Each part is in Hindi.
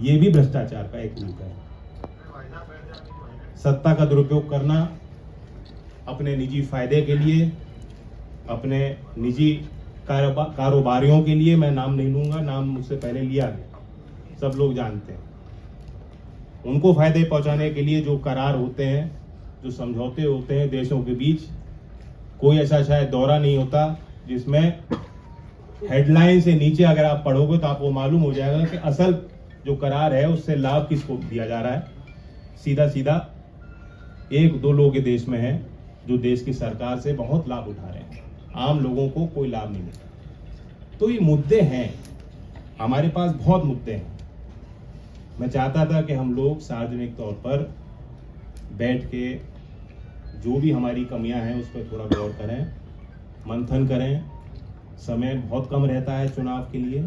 ये भी भ्रष्टाचार का एक रूप है। सत्ता का दुरुपयोग करना अपने निजी फायदे के लिए, अपने निजी कारोबारियों के लिए, मैं नाम नहीं लूंगा, नाम मुझसे पहले लिया गया, सब लोग जानते हैं। उनको फायदे पहुंचाने के लिए जो करार होते हैं, जो समझौते होते हैं देशों के बीच, कोई ऐसा शायद दौरा नहीं होता जिसमें हेडलाइन से नीचे अगर आप पढ़ोगे तो आपको मालूम हो जाएगा कि असल जो करार है उससे लाभ किसको दिया जा रहा है। सीधा सीधा एक दो लोग देश में हैं जो देश की सरकार से बहुत लाभ उठा रहे हैं, आम लोगों को कोई लाभ नहीं मिलता। तो ये मुद्दे हैं, हमारे पास बहुत मुद्दे हैं। मैं चाहता था कि हम लोग सार्वजनिक तौर पर बैठ के जो भी हमारी कमियां हैं उस पर थोड़ा गौर करें, मंथन करें। समय बहुत कम रहता है चुनाव के लिए,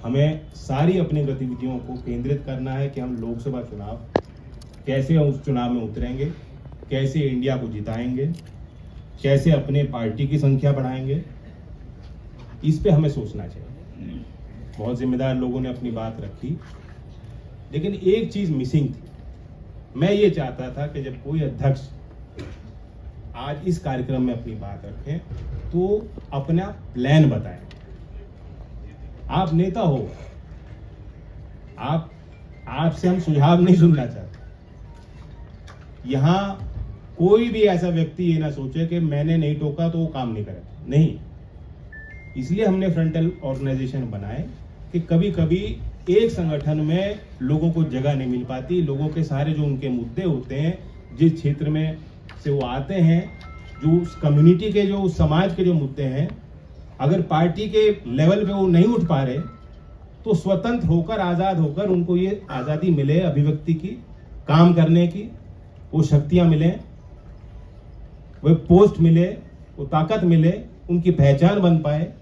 हमें सारी अपनी गतिविधियों को केंद्रित करना है कि हम लोकसभा चुनाव कैसे उस चुनाव में उतरेंगे, कैसे इंडिया को जिताएंगे, कैसे अपने पार्टी की संख्या बढ़ाएंगे, इस पे हमें सोचना चाहिए। बहुत जिम्मेदार लोगों ने अपनी बात रखी, लेकिन एक चीज मिसिंग थी। मैं ये चाहता था कि जब कोई अध्यक्ष आज इस कार्यक्रम में अपनी बात रखें तो अपना प्लान बताएं। आप नेता हो, आपसे हम सुझाव नहीं सुनना चाहते। यहां कोई भी ऐसा व्यक्ति ये ना सोचे कि मैंने नहीं टोका तो वो काम नहीं करेगा, नहीं। इसलिए हमने फ्रंटल ऑर्गेनाइजेशन बनाए कि कभी कभी एक संगठन में लोगों को जगह नहीं मिल पाती, लोगों के सारे जो उनके मुद्दे होते हैं, जिस क्षेत्र में से वो आते हैं, जो उस कम्युनिटी के, जो उस समाज के जो मुद्दे हैं, अगर पार्टी के लेवल पे वो नहीं उठ पा रहे तो स्वतंत्र होकर, आजाद होकर उनको ये आजादी मिले अभिव्यक्ति की, काम करने की, वो शक्तियां मिले, वो पोस्ट मिले, वो ताकत मिले, उनकी पहचान बन पाए।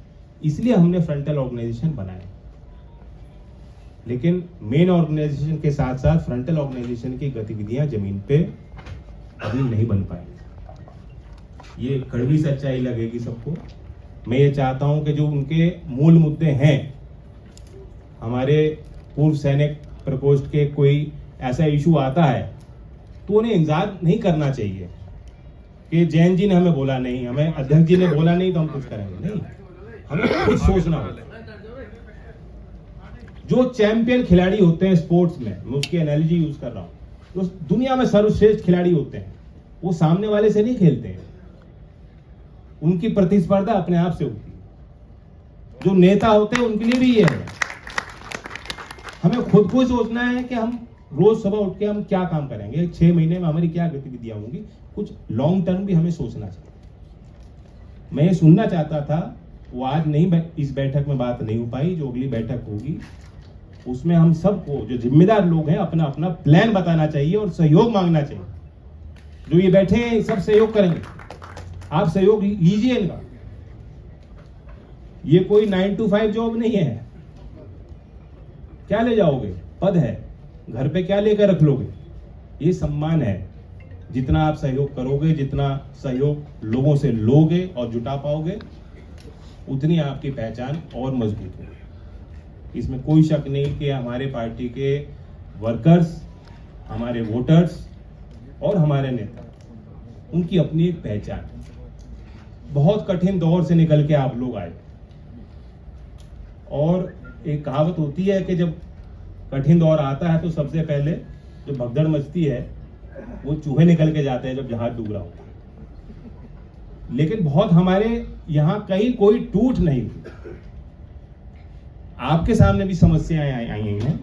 इसलिए हमने फ्रंटल ऑर्गेनाइजेशन बनाया। लेकिन मेन ऑर्गेनाइजेशन के साथ साथ फ्रंटल ऑर्गेनाइजेशन की गतिविधियां जमीन पे अभी नहीं बन पाई। ये कड़वी सच्चाई लगेगी सबको। मैं ये चाहता हूं कि जो उनके मूल मुद्दे हैं, हमारे पूर्व सैनिक प्रकोष्ठ के कोई ऐसा इशू आता है तो उन्हें इंतजार नहीं करना चाहिए कि जैन जी ने हमें बोला नहीं, हमें अध्यक्ष जी ने बोला नहीं तो हम कुछ करेंगे, नहीं। हमें खुद सोचना होगा। जो चैंपियन खिलाड़ी होते हैं स्पोर्ट्स में, मैं उसकी एनालॉजी यूज कर रहा हूं, जो दुनिया में सर्वश्रेष्ठ खिलाड़ी होते हैं, वो सामने वाले से नहीं खेलते हैं, उनकी प्रतिस्पर्धा अपने आप से होती है। जो नेता होते हैं उनके लिए भी ये है। हमें खुद को सोचना है कि हम रोज सुबह उठ के हम क्या काम करेंगे, 6 महीने में हमारी क्या गतिविधियां होंगी, कुछ लॉन्ग टर्म भी हमें सोचना चाहिए। मैं ये सुनना चाहता था, वो आज नहीं, इस बैठक में बात नहीं हो पाई। जो अगली बैठक होगी उसमें हम सबको, जो जिम्मेदार लोग हैं, अपना अपना प्लान बताना चाहिए और सहयोग मांगना चाहिए। जो ये बैठे हैं सब सहयोग करेंगे, आप सहयोग लीजिए इनका। ये कोई 9 to 5 जॉब नहीं है। क्या ले जाओगे? पद है, घर पे क्या लेकर रख लोगे? ये सम्मान है। जितना आप सहयोग करोगे, जितना सहयोग लोगों से लोगे और जुटा पाओगे, उतनी आपकी पहचान और मजबूत होगी। इसमें कोई शक नहीं कि हमारे पार्टी के वर्कर्स, हमारे वोटर्स और हमारे नेता, उनकी अपनी एक पहचान है। बहुत कठिन दौर से निकल के आप लोग आए, और एक कहावत होती है कि जब कठिन दौर आता है तो सबसे पहले जो भगदड़ मचती है वो चूहे निकल के जाते हैं जब जहाज डूब रहा होता है। लेकिन बहुत हमारे यहाँ कहीं कोई टूट नहीं हुई। आपके सामने भी समस्याएं आई हैं,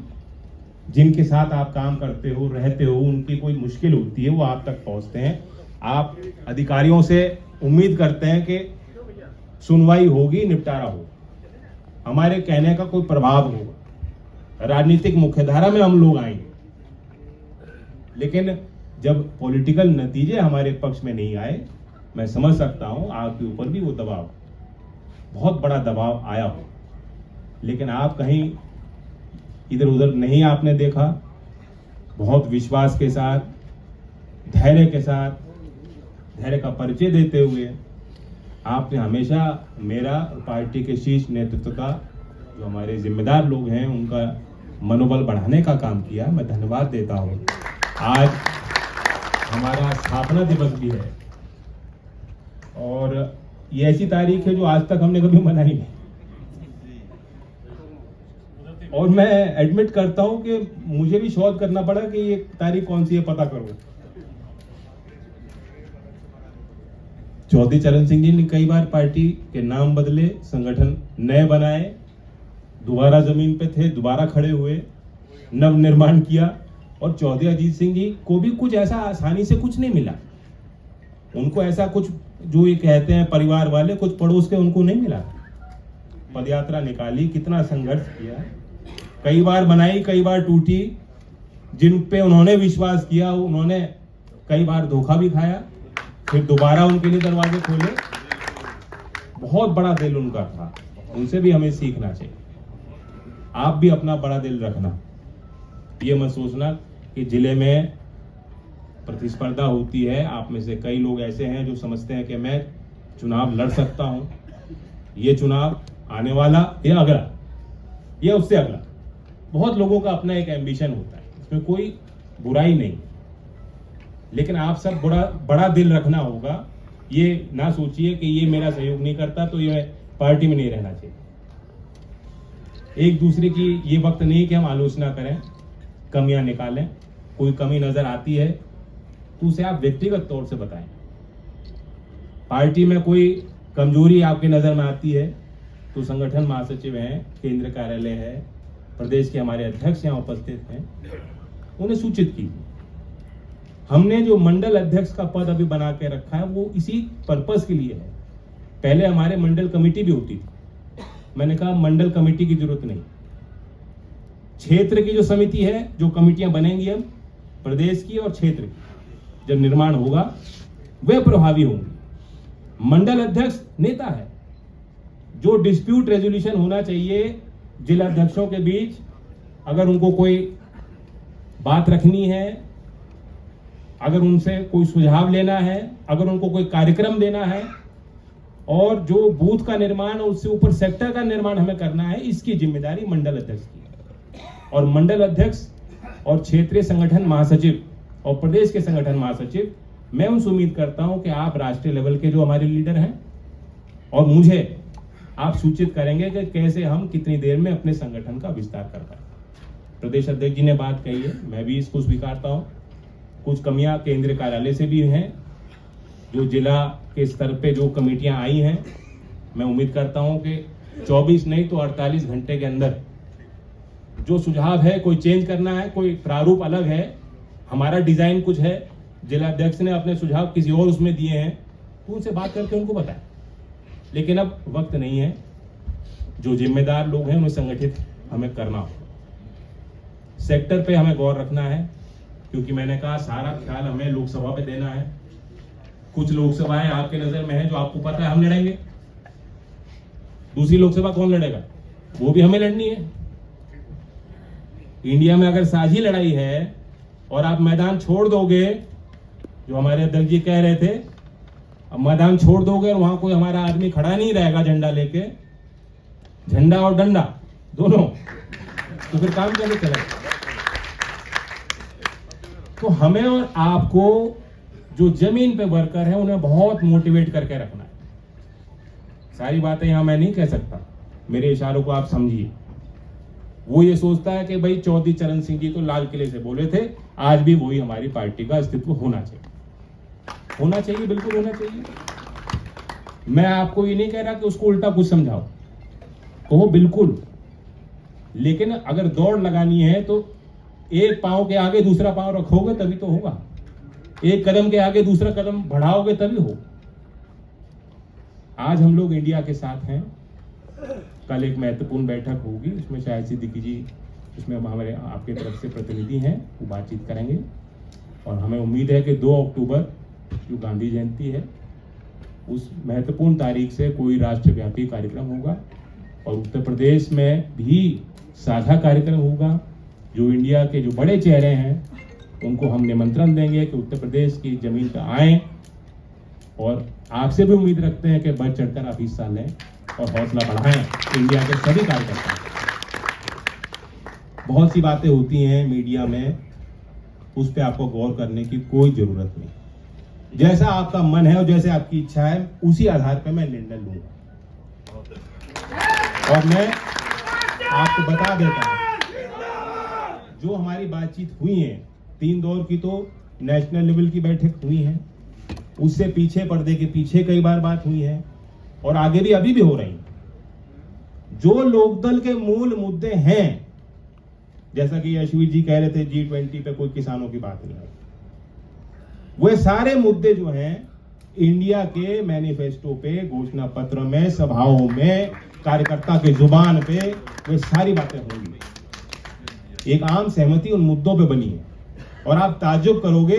जिनके साथ आप काम करते हो, रहते हो, उनकी कोई मुश्किल होती है, वो आप तक पहुंचते हैं। आप अधिकारियों से उम्मीद करते हैं कि सुनवाई होगी, निपटारा होगा, हमारे कहने का कोई प्रभाव होगा, राजनीतिक मुख्यधारा में हम लोग आएंगे। लेकिन जब पॉलिटिकल नतीजे हमारे पक्ष में नहीं आए, मैं समझ सकता हूं आपके ऊपर भी वो दबाव, बहुत बड़ा दबाव आया हो, लेकिन आप कहीं इधर उधर नहीं आपने देखा। बहुत विश्वास के साथ, धैर्य के साथ, धैर्य का परिचय देते हुए आपने हमेशा मेरा और पार्टी के शीर्ष नेतृत्व का, जो हमारे जिम्मेदार लोग हैं, उनका मनोबल बढ़ाने का काम किया, मैं धन्यवाद देता हूँ। आज हमारा स्थापना दिवस भी है और ये ऐसी तारीख है जो आज तक हमने कभी मनाई नहीं। और मैं एडमिट करता हूं कि मुझे भी शोध करना पड़ा कि ये तारीख कौन सी है, पता करो। चौधरी चरण सिंह जी ने कई बार पार्टी के नाम बदले, संगठन नए बनाए, दोबारा जमीन पे थे, दोबारा खड़े हुए, नव निर्माण किया। और चौधरी अजीत सिंह जी को भी कुछ ऐसा आसानी से कुछ नहीं मिला। उनको ऐसा कुछ जो ये कहते हैं परिवार वाले, कुछ पड़ोस के उनको नहीं मिला। पदयात्रा निकाली, कितना संघर्ष किया, कई बार बनाई, कई बार टूटी। जिन पे उन्होंने विश्वास किया उन्होंने कई बार धोखा भी खाया, फिर दोबारा उनके लिए दरवाजे खोले। बहुत बड़ा दिल उनका था, उनसे भी हमें सीखना चाहिए। आप भी अपना बड़ा दिल रखना, ये मत सोचना कि जिले में प्रतिस्पर्धा होती है, आप में से कई लोग ऐसे हैं जो समझते हैं कि मैं चुनाव लड़ सकता हूं, ये चुनाव आने वाला या अगला या उससे अगला। बहुत लोगों का अपना एक एम्बिशन होता है, इसमें कोई बुराई नहीं, लेकिन आप सब बड़ा दिल रखना होगा। ये ना सोचिए कि ये मेरा सहयोग नहीं करता तो ये पार्टी में नहीं रहना चाहिए। एक दूसरे की ये वक्त नहीं कि हम आलोचना करें, कमियां निकालें। कोई कमी नजर आती है तो उसे आप व्यक्तिगत तौर से बताएं। पार्टी में कोई कमजोरी आपकी नजर में आती है तो संगठन महासचिव हैं, केंद्र कार्यालय है, प्रदेश के हमारे अध्यक्ष यहाँ उपस्थित हैं, उन्हें सूचित कीजिए। हमने जो मंडल अध्यक्ष का पद अभी बना के रखा है वो इसी पर्पस के लिए है। पहले हमारे मंडल कमेटी भी होती थी, मैंने कहा मंडल कमेटी की जरूरत नहीं, क्षेत्र की जो समिति है, जो कमेटियां बनेंगी अब प्रदेश की और क्षेत्र की, जब निर्माण होगा वे प्रभावी होंगी। मंडल अध्यक्ष नेता है, जो डिस्प्यूट रेजोल्यूशन होना चाहिए जिला अध्यक्षों के बीच, अगर उनको कोई बात रखनी है, अगर उनसे कोई सुझाव लेना है, अगर उनको कोई कार्यक्रम देना है, और जो बूथ का निर्माण और उससे ऊपर सेक्टर का निर्माण हमें करना है, इसकी जिम्मेदारी मंडल अध्यक्ष की है। और मंडल अध्यक्ष और क्षेत्रीय संगठन महासचिव और प्रदेश के संगठन महासचिव, मैं उनसे उम्मीद करता हूं कि आप राष्ट्रीय लेवल के जो हमारे लीडर हैं और मुझे आप सूचित करेंगे कि कैसे हम कितनी देर में अपने संगठन का विस्तार कर पाए। प्रदेश अध्यक्ष जी ने बात कही है, मैं भी इसको स्वीकारता हूं। कुछ कमियां केंद्रीय कार्यालय से भी हैं, जो जिला के स्तर पे जो कमेटियां आई हैं, मैं उम्मीद करता हूं कि 24 नहीं तो 48 घंटे के अंदर जो सुझाव है, कोई चेंज करना है, कोई प्रारूप अलग है, हमारा डिजाइन कुछ है, जिला अध्यक्ष ने अपने सुझाव किसी और उसमें दिए हैं, तो उनसे बात करके उनको बताएं। लेकिन अब वक्त नहीं है, जो जिम्मेदार लोग हैं उन्हें संगठित हमें करना हो। सेक्टर पे हमें गौर रखना है, क्योंकि मैंने कहा सारा ख्याल हमें लोकसभा पे देना है। कुछ लोकसभाएं आपके नजर में है जो आपको पता है हम लड़ेंगे, दूसरी लोकसभा कौन लड़ेगा, वो भी हमें लड़नी है। इंडिया में अगर साझी लड़ाई है और आप मैदान छोड़ दोगे, जो हमारे अध्यक्ष जी कह रहे थे, अब मैदान छोड़ दोगे और वहां कोई हमारा आदमी खड़ा नहीं रहेगा झंडा लेके, झंडा और डंडा दोनों, तो फिर काम कैसे चलेगा। तो हमें और आपको जो जमीन पे वर्कर है उन्हें बहुत मोटिवेट करके रखना है। सारी बातें यहां मैं नहीं कह सकता, मेरे इशारों को आप समझिए। वो ये सोचता है कि भाई चौधरी चरण सिंह जी तो लाल किले से बोले थे, आज भी वही हमारी पार्टी का अस्तित्व होना चाहिए, होना चाहिए, बिल्कुल होना चाहिए। मैं आपको ये नहीं कह रहा कि उसको उल्टा कुछ समझाओ, कहो बिल्कुल, लेकिन अगर दौड़ लगानी है तो एक पांव के आगे दूसरा पांव रखोगे तभी तो होगा, एक कदम के आगे दूसरा कदम बढ़ाओगे तभी हो। आज हम लोग इंडिया के साथ हैं, कल एक महत्वपूर्ण बैठक होगी, उसमें शायद सिद्दीकी जी, उसमें हमारे आपके तरफ से प्रतिनिधि हैं, वो बातचीत करेंगे। और हमें उम्मीद है कि 2 अक्टूबर जो गांधी जयंती है, उस महत्वपूर्ण तारीख से कोई राष्ट्रव्यापी कार्यक्रम होगा और उत्तर प्रदेश में भी साझा कार्यक्रम होगा। जो इंडिया के जो बड़े चेहरे हैं उनको हम निमंत्रण देंगे कि उत्तर प्रदेश की जमीन पर आएं, और आपसे भी उम्मीद रखते हैं कि बढ़ चढ़कर आप हिस्सा लें और हौसला बढ़ाएं इंडिया के सभी कार्यकर्ता। बहुत सी बातें होती हैं मीडिया में, उस पर आपको गौर करने की कोई जरूरत नहीं। जैसा आपका मन है और जैसे आपकी इच्छा है, उसी आधार पर मैं निर्णय लूंगा। और मैं आपको बता देता हूं, जो हमारी बातचीत हुई है 3 दौर की, तो नेशनल लेवल की बैठक हुई है, उससे पीछे पर्दे के पीछे कई बार बात हुई है, और आगे भी अभी भी हो रही है। जो लोकदल के मूल मुद्दे हैं, जैसा कि यशवीर जी कह रहे थे G20 पे कोई किसानों की बात नहीं आई, वे सारे मुद्दे जो हैं इंडिया के मैनिफेस्टो पे, घोषणा पत्र में, सभाओं में, कार्यकर्ता के जुबान पे वे सारी बातें होंगी। एक आम सहमति उन मुद्दों पे बनी है। और आप ताज्जुब करोगे,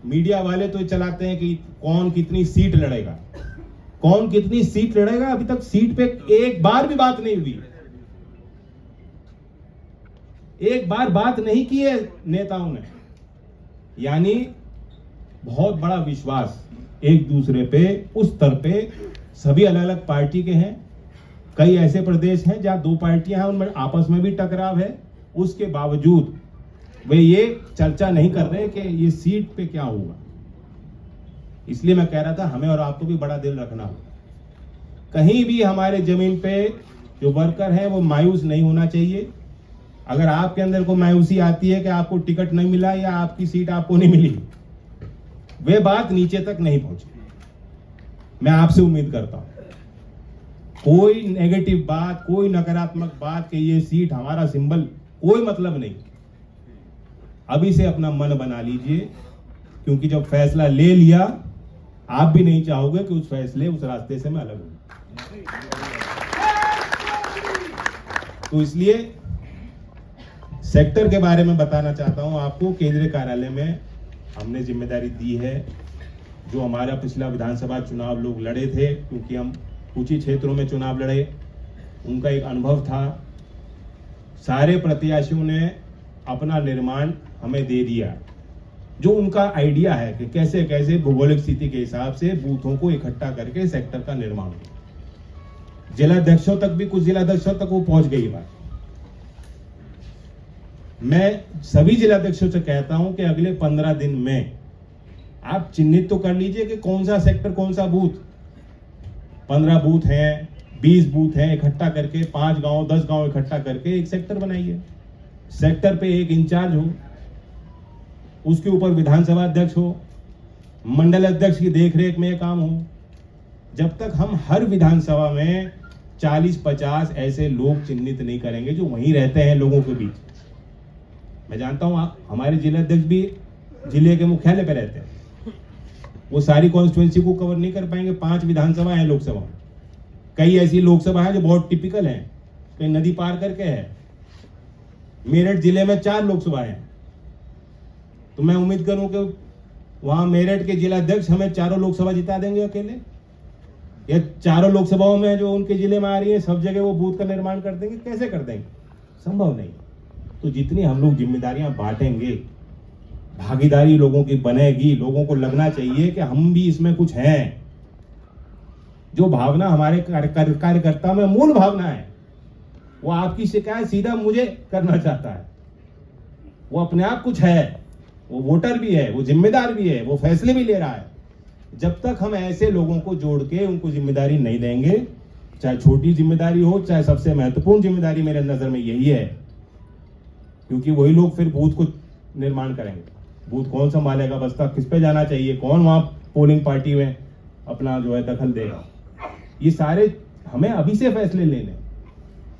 मीडिया वाले तो चलाते हैं कि कौन कितनी सीट लड़ेगा, कौन कितनी सीट लड़ेगा। अभी तक सीट पे एक बार भी बात नहीं हुई, एक बार बात नहीं की है नेताओं ने। यानी बहुत बड़ा विश्वास एक दूसरे पे, उस स्तर पे सभी अलग अलग पार्टी के हैं। कई ऐसे प्रदेश हैं जहां 2 पार्टियां हैं, उनमें आपस में भी टकराव है, उसके बावजूद वे ये चर्चा नहीं कर रहे कि ये सीट पे क्या होगा। इसलिए मैं कह रहा था, हमें और आपको भी बड़ा दिल रखना होगा। कहीं भी हमारे जमीन पे जो वर्कर हैं वो मायूस नहीं होना चाहिए। अगर आपके अंदर को मायूसी आती है कि आपको टिकट नहीं मिला या आपकी सीट आपको नहीं मिली, वे बात नीचे तक नहीं पहुंची। मैं आपसे उम्मीद करता हूं कोई नेगेटिव बात, कोई नकारात्मक बात कि ये सीट हमारा सिंबल, कोई मतलब नहीं। अभी से अपना मन बना लीजिए, क्योंकि जब फैसला ले लिया, आप भी नहीं चाहोगे कि उस फैसले, उस रास्ते से मैं अलग हूं। तो इसलिए सेक्टर के बारे में बताना चाहता हूं आपको। केंद्रीय कार्यालय में हमने जिम्मेदारी दी है। जो हमारा पिछला विधानसभा चुनाव लोग लड़े थे, क्योंकि हम कुछ ही क्षेत्रों में चुनाव लड़े, उनका एक अनुभव था। सारे प्रत्याशियों ने अपना निर्माण हमें दे दिया, जो उनका आइडिया है कि कैसे कैसे भौगोलिक स्थिति के हिसाब से बूथों को इकट्ठा करके सेक्टर का निर्माण हो। जिलाध्यक्षों तक भी, कुछ जिलाध्यक्षों तक वो पहुंच गई बात। मैं सभी जिलाध्यक्षों से कहता हूं कि अगले 15 दिन में आप चिन्हित तो कर लीजिए कि कौन सा सेक्टर, कौन सा बूथ। 15 बूथ हैं, 20 बूथ हैं, इकट्ठा करके 5 गांव, 10 गांव इकट्ठा करके एक सेक्टर बनाइए। सेक्टर पे एक इंचार्ज हो, उसके ऊपर विधानसभा अध्यक्ष हो, मंडल अध्यक्ष की देखरेख में काम हो। जब तक हम हर विधानसभा में 40-50 ऐसे लोग चिन्हित नहीं करेंगे जो वहीं रहते हैं लोगों के बीच। मैं जानता हूं हमारे जिला अध्यक्ष भी जिले के मुख्यालय पे रहते हैं, वो सारी कॉन्स्टिट्यूएंसी को कवर नहीं कर पाएंगे। 5 विधानसभा है लोकसभा, कई ऐसी लोकसभा है जो बहुत टिपिकल है, कई नदी पार करके है। मेरठ जिले में 4 लोकसभा है, तो मैं उम्मीद करूं कि वहां मेरठ के जिला अध्यक्ष हमें 4 लोकसभा जिता देंगे अकेले, या 4 लोकसभाओं में जो उनके जिले में आ रही है सब जगह वो बूथ का निर्माण कर देंगे। कैसे कर देंगे? संभव नहीं। तो जितनी हम लोग जिम्मेदारियां बांटेंगे, भागीदारी लोगों की बनेगी, लोगों को लगना चाहिए कि हम भी इसमें कुछ हैं। जो भावना हमारे कार्यकर्ता में मूल भावना है, वो आपकी शिकायत सीधा मुझे करना चाहता है। वो अपने आप कुछ है, वो वोटर भी है, वो जिम्मेदार भी है, वो फैसले भी ले रहा है। जब तक हम ऐसे लोगों को जोड़ के उनको जिम्मेदारी नहीं देंगे, चाहे छोटी जिम्मेदारी हो, चाहे सबसे महत्वपूर्ण जिम्मेदारी मेरे नजर में यही है, क्योंकि वही लोग फिर बूथ को निर्माण करेंगे। बूथ कौन संभालेगा, बस्ता किस पे जाना चाहिए, कौन वहां पोलिंग पार्टी में अपना जो है दखल देगा, ये सारे हमें अभी से फैसले लेने।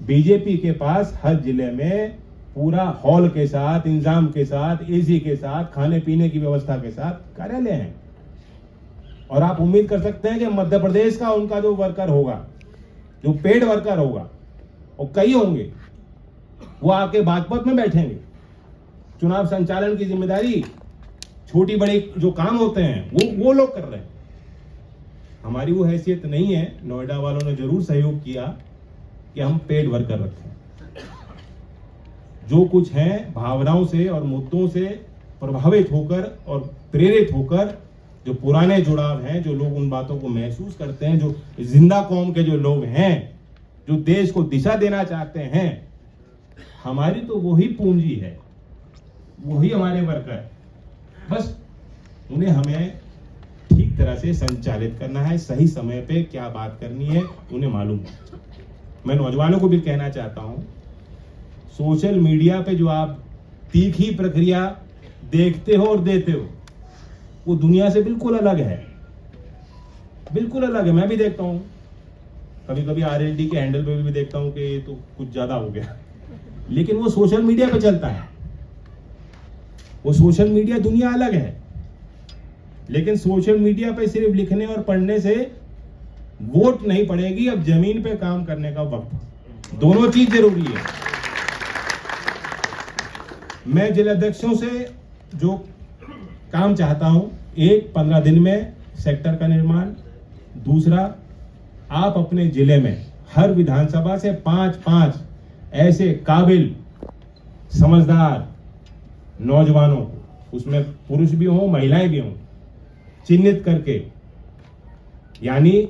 बीजेपी के पास हर जिले में पूरा हॉल के साथ, इंतजाम के साथ, एसी के साथ, खाने पीने की व्यवस्था के साथ कार्यालय है। और आप उम्मीद कर सकते हैं कि मध्य प्रदेश का उनका जो वर्कर होगा, जो पेड वर्कर होगा, और कई होंगे, वो आके बागपत में बैठेंगे। चुनाव संचालन की जिम्मेदारी, छोटी बड़ी जो काम होते हैं वो लोग कर रहे हैं। हमारी वो हैसियत नहीं है। नोएडा वालों ने जरूर सहयोग किया कि हम पेड वर्कर रखें। जो कुछ है भावनाओं से और मुद्दों से प्रभावित होकर और प्रेरित होकर, जो पुराने जुड़ाव हैं, जो लोग उन बातों को महसूस करते हैं, जो जिंदा कौम के जो लोग हैं, जो देश को दिशा देना चाहते हैं, हमारी तो वही पूंजी है, वही हमारे वर्कर है, बस उन्हें हमें ठीक तरह से संचालित करना है, सही समय पे क्या बात करनी है उन्हें मालूम है। मैं नौजवानों को भी कहना चाहता हूं, सोशल मीडिया पे जो आप तीखी प्रक्रिया देखते हो और देते हो, वो दुनिया से बिल्कुल अलग है, बिल्कुल अलग है। मैं भी देखता हूं, कभी कभी आरएलडी के हैंडल पे भी देखता हूं कि ये तो कुछ ज्यादा हो गया, लेकिन वो सोशल मीडिया पे चलता है। वो सोशल मीडिया दुनिया अलग है, लेकिन सोशल मीडिया पे सिर्फ लिखने और पढ़ने से वोट नहीं पड़ेगी। अब जमीन पे काम करने का वक्त, दोनों चीज जरूरी है। मैं जिलाध्यक्षों से जो काम चाहता हूं, एक 15 दिन में सेक्टर का निर्माण, दूसरा आप अपने जिले में हर विधानसभा से 5-5 ऐसे काबिल समझदार नौजवानों को, उसमें पुरुष भी हों महिलाएं भी हों, चिन्हित करके, यानी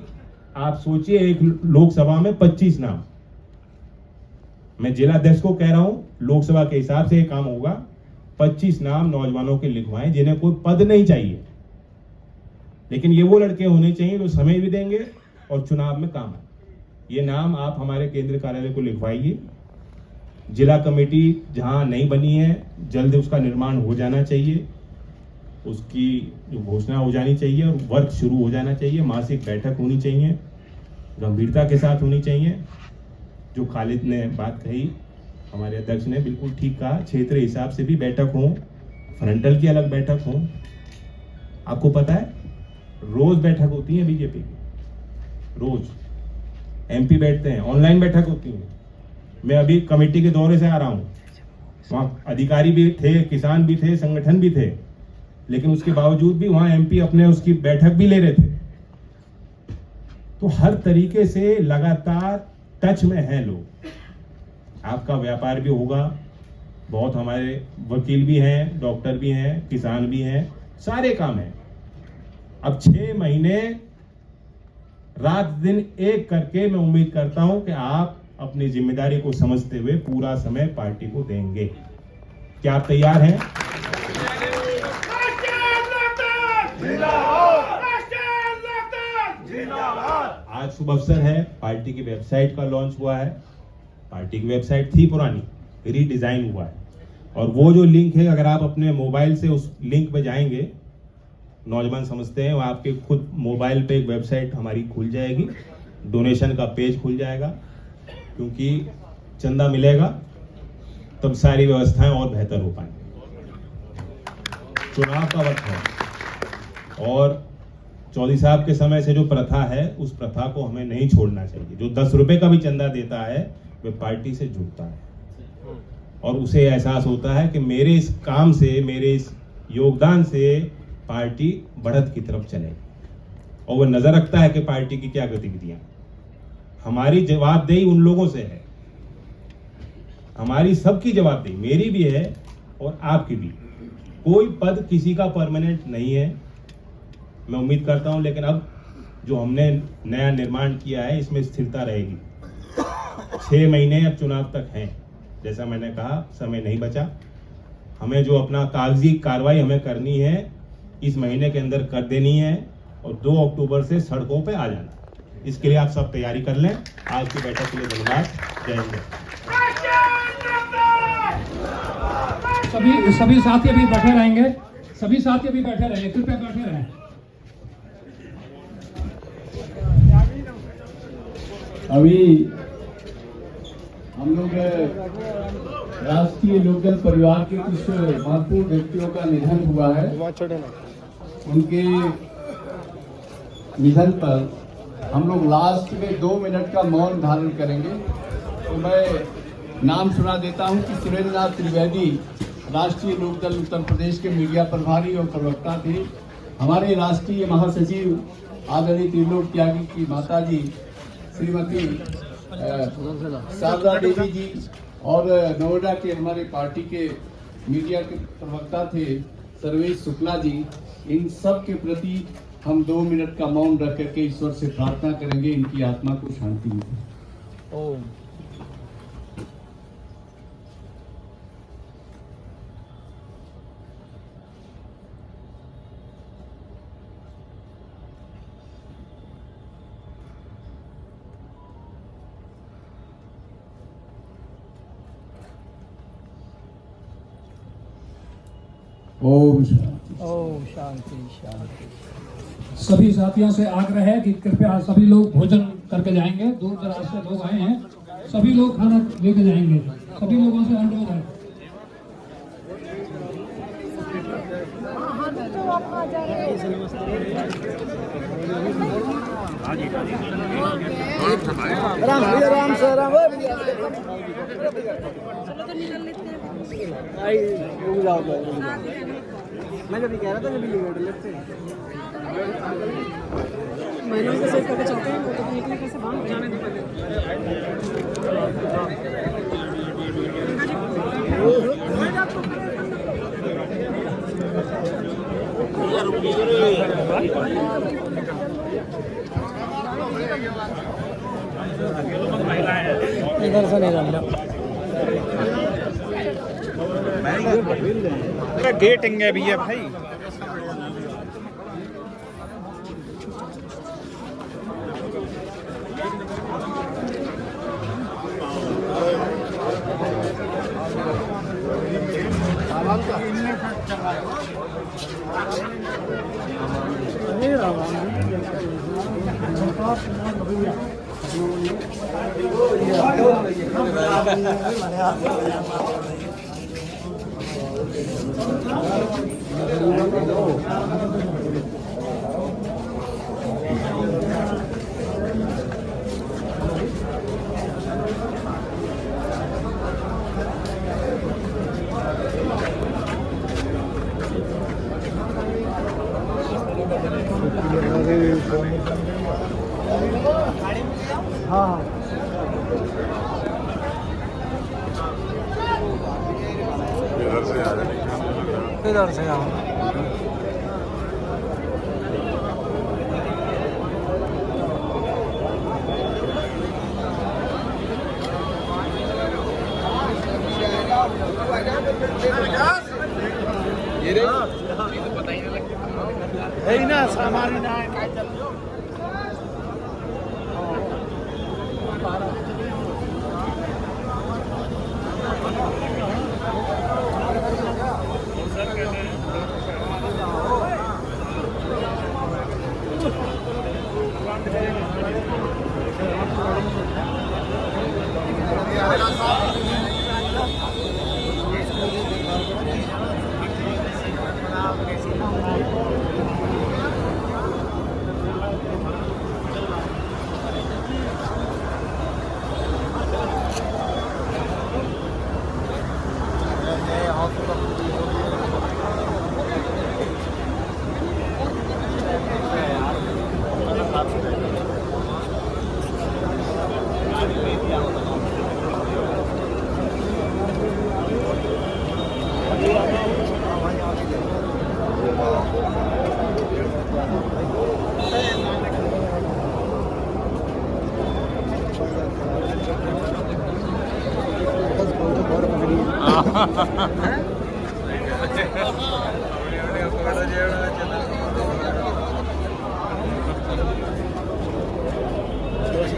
आप सोचिए एक लोकसभा में 25 नाम, मैं जिलाध्यक्ष को कह रहा हूं लोकसभा के हिसाब से ये काम होगा, 25 नाम नौजवानों के लिखवाएं जिन्हें कोई पद नहीं चाहिए, लेकिन ये वो लड़के होने चाहिए जो समय भी देंगे और चुनाव में काम आए। ये नाम आप हमारे केंद्रीय कार्यालय को लिखवाइए। जिला कमेटी जहां नहीं बनी है, जल्द उसका निर्माण हो जाना चाहिए, उसकी जो घोषणा हो जानी चाहिए और वर्क शुरू हो जाना चाहिए। मासिक बैठक होनी चाहिए, गंभीरता के साथ होनी चाहिए। जो खालिद ने बात कही, हमारे अध्यक्ष ने बिल्कुल ठीक कहा, क्षेत्र हिसाब से भी बैठक हो, फ्रंटल की अलग बैठक हो। आपको पता है रोज बैठक होती है बीजेपी की, रोज एमपी बैठते हैं, ऑनलाइन बैठक होती है। मैं अभी कमेटी के दौरे से आ रहा हूं, वहां अधिकारी भी थे, किसान भी थे, संगठन भी थे, लेकिन उसके बावजूद भी वहां एमपी अपने उसकी बैठक भी ले रहे थे। तो हर तरीके से लगातार टच में हैं लोग। आपका व्यापार भी होगा, बहुत हमारे वकील भी हैं, डॉक्टर भी हैं, किसान भी हैं, सारे काम हैं। अब 6 महीने रात दिन एक करके मैं उम्मीद करता हूं कि आप अपनी जिम्मेदारी को समझते हुए पूरा समय पार्टी को देंगे। क्या आप तैयार हैं? आज शुभ अवसर है, पार्टी की वेबसाइट का लॉन्च हुआ है। पार्टी की वेबसाइट थी पुरानी, रीडिजाइन हुआ है, और वो जो लिंक है, अगर आप अपने मोबाइल से उस लिंक पे जाएंगे, नौजवान समझते हैं, वो आपके खुद मोबाइल पे एक वेबसाइट हमारी खुल जाएगी, डोनेशन का पेज खुल जाएगा, क्योंकि चंदा मिलेगा तब सारी व्यवस्थाएं और बेहतर हो पाएंगी। चुनाव का वक्त है और चौधरी साहब के समय से जो प्रथा है, उस प्रथा को हमें नहीं छोड़ना चाहिए। जो 10 रुपए का भी चंदा देता है वह पार्टी से जुड़ता है और उसे एहसास होता है कि मेरे इस काम से, मेरे इस योगदान से पार्टी बढ़त की तरफ चलेगी, और वह नजर रखता है कि पार्टी की क्या गतिविधियां। हमारी जवाबदेही उन लोगों से है, हमारी सबकी जवाबदेही, मेरी भी है और आपकी भी। कोई पद किसी का परमानेंट नहीं है, मैं उम्मीद करता हूं, लेकिन अब जो हमने नया निर्माण किया है इसमें स्थिरता रहेगी। 6 महीने अब चुनाव तक हैं, जैसा मैंने कहा, समय नहीं बचा। हमें जो अपना कागजी कार्रवाई हमें करनी है इस महीने के अंदर कर देनी है, और 2 अक्टूबर से सड़कों पे आ जाना। इसके लिए आप सब तैयारी कर लें। आज की बैठक के लिए धन्यवाद। जय हिंद। सभी साथी अभी बैठे रहेंगे, सभी साथी अभी बैठे रहेंगे, कृपया बैठे रहें। अभी हम लोग राष्ट्रीय लोकदल परिवार के कुछ महत्वपूर्ण व्यक्तियों का निधन हुआ है। उनके निधन पर हम लोग लास्ट में 2 मिनट का मौन धारण करेंगे। तो मैं नाम सुना देता हूं कि सुरेंद्र नाथ त्रिवेदी राष्ट्रीय लोकदल उत्तर प्रदेश के मीडिया प्रभारी और प्रवक्ता थे। हमारे राष्ट्रीय महासचिव आदरणीय त्रिलोक त्यागी की माता जी श्रीमती शारदा देवी जी, और नोएडा के हमारे पार्टी के मीडिया के प्रवक्ता थे सर्वेश शुक्ला जी। इन सब के प्रति हम 2 मिनट का मौन रख करके ईश्वर से प्रार्थना करेंगे, इनकी आत्मा को शांति मिले। ओम शांति। ओम शांति शांति। सभी साथियों से आग्रह है कि कृपया सभी लोग भोजन करके जाएंगे। दूर दराज से लोग आए हैं, सभी लोग खाना लेके जाएंगे। सभी लोगों से अनुरोध है। राम से राम। मैं कभी कह रहा था जब लिमिट लेते मैंने उनको सेव करके चाहते हैं वो तो निकले कैसे भाग जाने दो इधर से नहीं जाना गेटिंग है भैया भाई। इधर से आओ। है ना सामान ना है